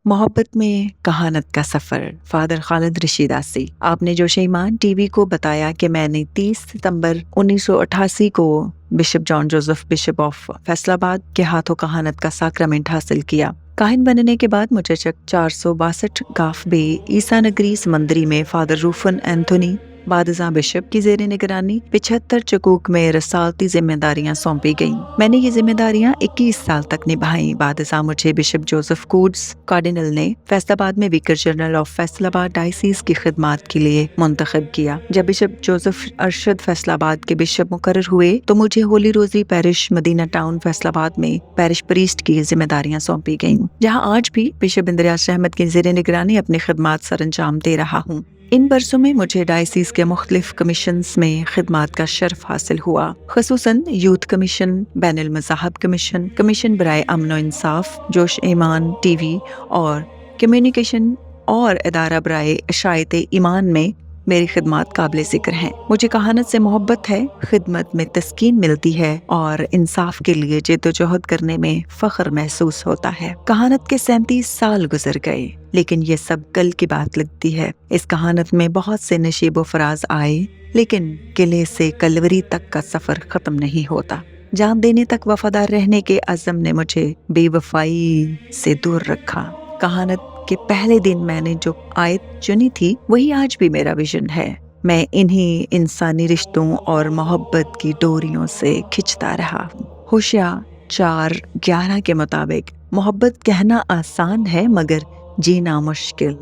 मोहब्बत में कहानत का सफ़र। फादर खालिद रशीदासी। आपने जोश ईमान टीवी को बताया कि मैंने 30 सितंबर 1988 को bishop John Joseph bishop of Faisalabad के हाथों कहानत का साक्रामेंट हासिल किया। काहिन बनने के बाद मुझे 462 गाफ बे ईसा नगरी समंदरी में फादर रूफन एंथोनी बादशाह बिशप की जेर निगरानी 75 चकूक में रसालती जिम्मेदारियां सौंपी गईं। मैंने ये जिम्मेदारियां 21 साल तक निभाई। बादशाह मुझे बिशप जोसेफ कूड्स कार्डिनल ने फैसलाबाद में vicar general of Faisalabad Dicey's की खिदमात के लिए मुंतखब किया। जब बिशप जोसेफ अरशद फैसलाबाद के बिशप मुकर्रर हुए तो मुझे होली रोजी पैरिश मदीना टाउन फैसलाबाद में पैरिश प्रीस्ट की जिम्मेदारियां सौंपी गईं, जहां आज भी बिशप इंद्रियास अहमद की जेर निगरानी अपनी खिदमात सरअंजाम दे रहा हूँ। इन बरसों में मुझे डायसीज के मुख्तलिफ कमीशंस में खिदमात का शर्फ हासिल हुआ, खसूसन यूथ कमीशन, बैनुल मज़ाहब कमीशन, कमीशन बराए अमन व इंसाफ, जोश ईमान टीवी और कम्युनिकेशन और इदारा बराए अशायत ईमान में मेरी खिदमात काबिल ज़िक्र हैं। मुझे कहानत से मोहब्बत है, खिदमत में तस्कीन मिलती है और इंसाफ के लिए जद्दोजहद करने में फ़ख्र महसूस होता है। कहानत के 37 साल गुजर गए, लेकिन ये सब कल की बात लगती है। इस कहानत में बहुत से नशीब व फराज आए, लेकिन किले से कलवरी तक का सफ़र ख़त्म नहीं होता। जान देने तक वफादार रहने के अज़म ने मुझे बेवफाई से दूर रखा। कहानत के पहले दिन मैंने जो आयत चुनी थी वही आज भी मेरा विजन है। मैं इन्हीं इंसानी रिश्तों और मोहब्बत की डोरियों से खिंचता रहा हूँ। होशियार 4:11 के मुताबिक मोहब्बत कहना आसान है मगर जीना मुश्किल।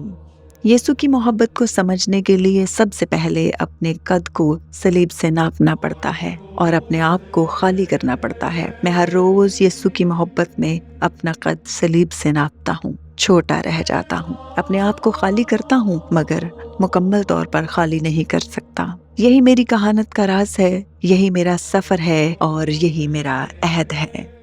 यीशु की मोहब्बत को समझने के लिए सबसे पहले अपने कद को सलीब से नापना पड़ता है और अपने आप को खाली करना पड़ता है। मैं हर रोज यीशु की मोहब्बत में अपना कद सलीब से नापता हूँ, छोटा रह जाता हूँ, अपने आप को खाली करता हूँ मगर मुकम्मल तौर पर खाली नहीं कर सकता। यही मेरी कहानत का राज है, यही मेरा सफ़र है और यही मेरा अहद है।